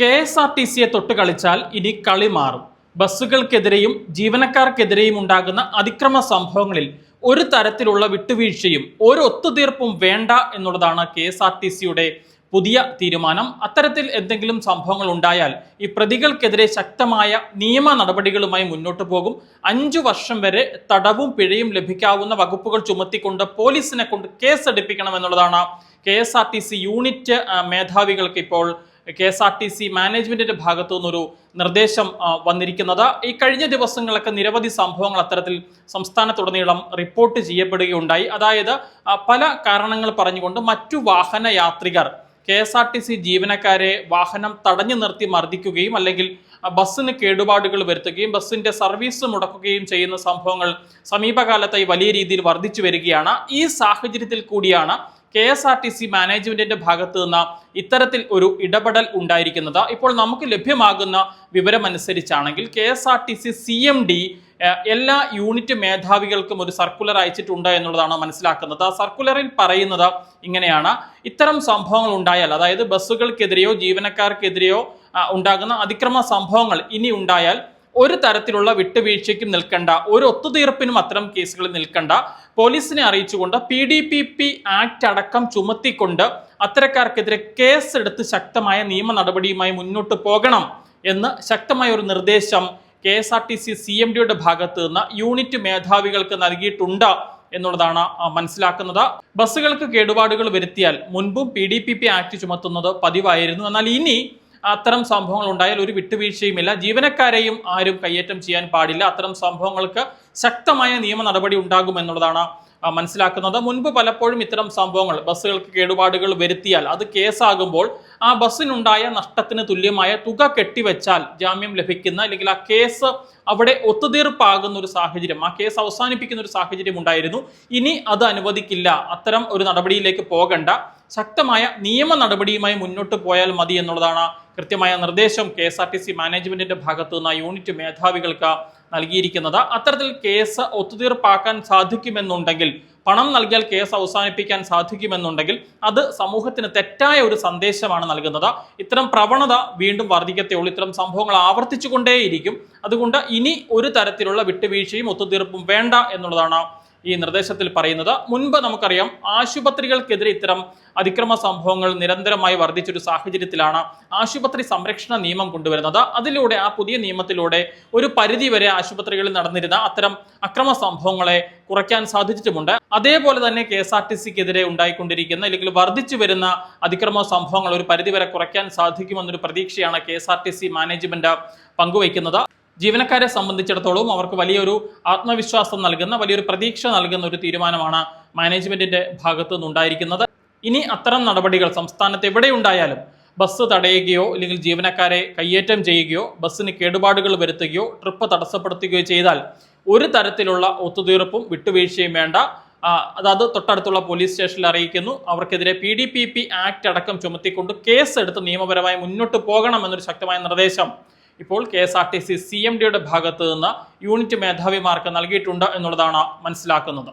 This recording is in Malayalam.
KSRTCയെ തൊട്ട് കളിച്ചാൽ ഇനി കളി മാറും. ബസ്സുകൾക്കെതിരെയും ജീവനക്കാർക്കെതിരെയും ഉണ്ടാകുന്ന അതിക്രമ സംഭവങ്ങളിൽ ഒരു തരത്തിലുള്ള വിട്ടുവീഴ്ചയും ഒരു ഒത്തുതീർപ്പും വേണ്ട എന്നുള്ളതാണ് KSRTCയുടെ പുതിയ തീരുമാനം. അത്തരത്തിൽ എന്തെങ്കിലും സംഭവങ്ങൾ ഉണ്ടായാൽ ഈ പ്രതികൾക്കെതിരെ ശക്തമായ നിയമ നടപടികളുമായി മുന്നോട്ട് പോകും. 5 വർഷം വരെ തടവും പിഴയും ലഭിക്കാവുന്ന വകുപ്പുകൾ ചുമത്തിക്കൊണ്ട് പോലീസിനെ കൊണ്ട് കേസെടുപ്പിക്കണം എന്നുള്ളതാണ് KSRTC യൂണിറ്റ് മേധാവികൾക്ക് ഇപ്പോൾ KSRTC മാനേജ്മെന്റിന്റെ ഭാഗത്തു നിന്നൊരു നിർദ്ദേശം വന്നിരിക്കുന്നത്. ഈ കഴിഞ്ഞ ദിവസങ്ങളൊക്കെ നിരവധി സംഭവങ്ങൾ അത്തരത്തിൽ സംസ്ഥാനത്തുടനീളം റിപ്പോർട്ട് ചെയ്യപ്പെടുകയുണ്ടായി. അതായത് പല കാരണങ്ങൾ പറഞ്ഞുകൊണ്ട് മറ്റു വാഹന യാത്രികർ KSRTC ജീവനക്കാരെ വാഹനം തടഞ്ഞു നിർത്തി മർദ്ദിക്കുകയും അല്ലെങ്കിൽ ബസ്സിന് കേടുപാടുകൾ വരുത്തുകയും ബസ്സിന്റെ സർവീസ് മുടക്കുകയും ചെയ്യുന്ന സംഭവങ്ങൾ സമീപകാലത്തായി വലിയ രീതിയിൽ വർദ്ധിച്ചു വരികയാണ്. ഈ സാഹചര്യത്തിൽ കൂടിയാണ് KSRTC മാനേജ്മെന്റിന്റെ ഭാഗത്ത് നിന്ന് ഇത്തരത്തിൽ ഒരു ഇടപെടൽ ഉണ്ടായിരിക്കുന്നത്. ഇപ്പോൾ നമുക്ക് ലഭ്യമാകുന്ന വിവരമനുസരിച്ചാണെങ്കിൽ KSRTC CMD എല്ലാ യൂണിറ്റ് മേധാവികൾക്കും ഒരു സർക്കുലർ അയച്ചിട്ടുണ്ട് എന്നുള്ളതാണ് മനസ്സിലാക്കുന്നത്. ആ സർക്കുലറിൽ പറയുന്നത് ഇങ്ങനെയാണ്: ഇത്തരം സംഭവങ്ങൾ ഉണ്ടായാൽ, അതായത് ബസ്സുകൾക്കെതിരെയോ ജീവനക്കാർക്കെതിരെയോ ഉണ്ടാകുന്ന അതിക്രമ സംഭവങ്ങൾ ഇനി ഉണ്ടായാൽ ഒരു തരത്തിലുള്ള വിട്ടുവീഴ്ചയ്ക്കും നിൽക്കേണ്ട, ഒരു ഒത്തുതീർപ്പിനും അത്തരം കേസുകളിൽ നിൽക്കേണ്ട, പോലീസിനെ അറിയിച്ചുകൊണ്ട് PDPP ആക്ട് അടക്കം ചുമത്തിക്കൊണ്ട് അത്തരക്കാർക്കെതിരെ കേസെടുത്ത് ശക്തമായ നിയമ നടപടിയുമായി മുന്നോട്ട് പോകണം എന്ന് ശക്തമായ ഒരു നിർദ്ദേശം KSRTC CMDയുടെ ഭാഗത്ത് നിന്ന് യൂണിറ്റ് മേധാവികൾക്ക് നൽകിയിട്ടുണ്ട് എന്നുള്ളതാണ് മനസ്സിലാക്കുന്നത്. ബസ്സുകൾക്ക് കേടുപാടുകൾ വരുത്തിയാൽ മുൻപും PDPP ആക്ട് ചുമത്തുന്നത് പതിവായിരുന്നു. എന്നാൽ ഇനി അത്തരം സംഭവങ്ങൾ ഉണ്ടായാൽ ഒരു വിട്ടുവീഴ്ചയുമില്ല. ജീവനക്കാരെയും ആരും കയ്യേറ്റം ചെയ്യാൻ പാടില്ല. അത്തരം സംഭവങ്ങൾക്ക് ശക്തമായ നിയമ നടപടി ഉണ്ടാകുമെന്നുള്ളതാണ് മനസ്സിലാക്കുന്നത്. മുൻപ് പലപ്പോഴും ഇത്തരം സംഭവങ്ങൾ, ബസ്സുകൾക്ക് കേടുപാടുകൾ വരുത്തിയാൽ അത് കേസാകുമ്പോൾ ആ ബസ്സിനുണ്ടായ നഷ്ടത്തിന് തുല്യമായ തുക കെട്ടിവെച്ചാൽ ജാമ്യം ലഭിക്കുന്ന, അല്ലെങ്കിൽ ആ കേസ് അവിടെ ഒത്തുതീർപ്പാകുന്ന ഒരു സാഹചര്യം, ആ കേസ് അവസാനിപ്പിക്കുന്ന ഒരു സാഹചര്യം ഉണ്ടായിരുന്നു. ഇനി അത് അനുവദിക്കില്ല. അത്തരം ഒരു നടപടിയിലേക്ക് പോകണ്ട, ശക്തമായ നിയമ നടപടിയുമായി മുന്നോട്ട് പോയാൽ മതി എന്നുള്ളതാണ് കൃത്യമായ നിർദ്ദേശം KSRTC മാനേജ്മെന്റിന്റെ ഭാഗത്തു നിന്ന് യൂണിറ്റ് മേധാവികൾക്ക് നൽകിയിരിക്കുന്നത്. അത്തരത്തിൽ കേസ് ഒത്തുതീർപ്പാക്കാൻ സാധിക്കുമെന്നുണ്ടെങ്കിൽ, പണം നൽകിയാൽ കേസ് അവസാനിപ്പിക്കാൻ സാധിക്കുമെന്നുണ്ടെങ്കിൽ അത് സമൂഹത്തിന് തെറ്റായ ഒരു സന്ദേശമാണ് നൽകുന്നത്. ഇത്തരം പ്രവണത വീണ്ടും വർദ്ധിക്കത്തേയുള്ളൂ. ഇത്തരം സംഭവങ്ങൾ ആവർത്തിച്ചുകൊണ്ടേയിരിക്കും. അതുകൊണ്ട് ഇനി ഒരു തരത്തിലുള്ള വിട്ടുവീഴ്ചയും ഒത്തുതീർപ്പും വേണ്ട എന്നുള്ളതാണ് ഈ നിർദ്ദേശത്തിൽ പറയുന്നത്. മുൻപ് നമുക്കറിയാം, ആശുപത്രികൾക്കെതിരെ ഇത്തരം അതിക്രമ സംഭവങ്ങൾ നിരന്തരമായി വർദ്ധിച്ചൊരു സാഹചര്യത്തിലാണ് ആശുപത്രി സംരക്ഷണ നിയമം കൊണ്ടുവരുന്നത്. അതിലൂടെ, ആ പുതിയ നിയമത്തിലൂടെ ഒരു പരിധിവരെ ആശുപത്രികളിൽ നടന്നിരുന്ന അത്തരം അക്രമ സംഭവങ്ങളെ കുറയ്ക്കാൻ സാധിച്ചിട്ടുമുണ്ട്. അതേപോലെ തന്നെ KSRTCക്കെതിരെ ഉണ്ടായിക്കൊണ്ടിരിക്കുന്ന, അല്ലെങ്കിൽ വർദ്ധിച്ചു വരുന്ന അതിക്രമ സംഭവങ്ങൾ ഒരു പരിധിവരെ കുറയ്ക്കാൻ സാധിക്കുമെന്നൊരു പ്രതീക്ഷയാണ് KSRTC മാനേജ്മെന്റ് പങ്കുവയ്ക്കുന്നത്. ജീവനക്കാരെ സംബന്ധിച്ചിടത്തോളം അവർക്ക് വലിയൊരു ആത്മവിശ്വാസം നൽകുന്ന, വലിയൊരു പ്രതീക്ഷ നൽകുന്ന ഒരു തീരുമാനമാണ് മാനേജ്മെന്റിന്റെ ഭാഗത്തു നിന്നുണ്ടായിരിക്കുന്നത്. ഇനി അത്തരം നടപടികൾ സംസ്ഥാനത്ത് എവിടെയുണ്ടായാലും, ബസ് തടയുകയോ അല്ലെങ്കിൽ ജീവനക്കാരെ കയ്യേറ്റം ചെയ്യുകയോ ബസ്സിന് കേടുപാടുകൾ വരുത്തുകയോ ട്രിപ്പ് തടസ്സപ്പെടുത്തുകയോ ചെയ്താൽ ഒരു തരത്തിലുള്ള ഒത്തുതീർപ്പും വിട്ടുവീഴ്ചയും വേണ്ട. അതായത് തൊട്ടടുത്തുള്ള പോലീസ് സ്റ്റേഷനിൽ അറിയിക്കുന്നു. അവർക്കെതിരെ PDPP ആക്ട് അടക്കം ചുമത്തിക്കൊണ്ട് കേസെടുത്ത് നിയമപരമായി മുന്നോട്ട് പോകണം എന്നൊരു ശക്തമായ നിർദ്ദേശം ഇപ്പോൾ KSRTC CMDയുടെ ഭാഗത്ത് നിന്ന് യൂണിറ്റ് മേധാവിമാർക്ക് നൽകിയിട്ടുണ്ട് എന്നുള്ളതാണ് മനസ്സിലാക്കുന്നത്.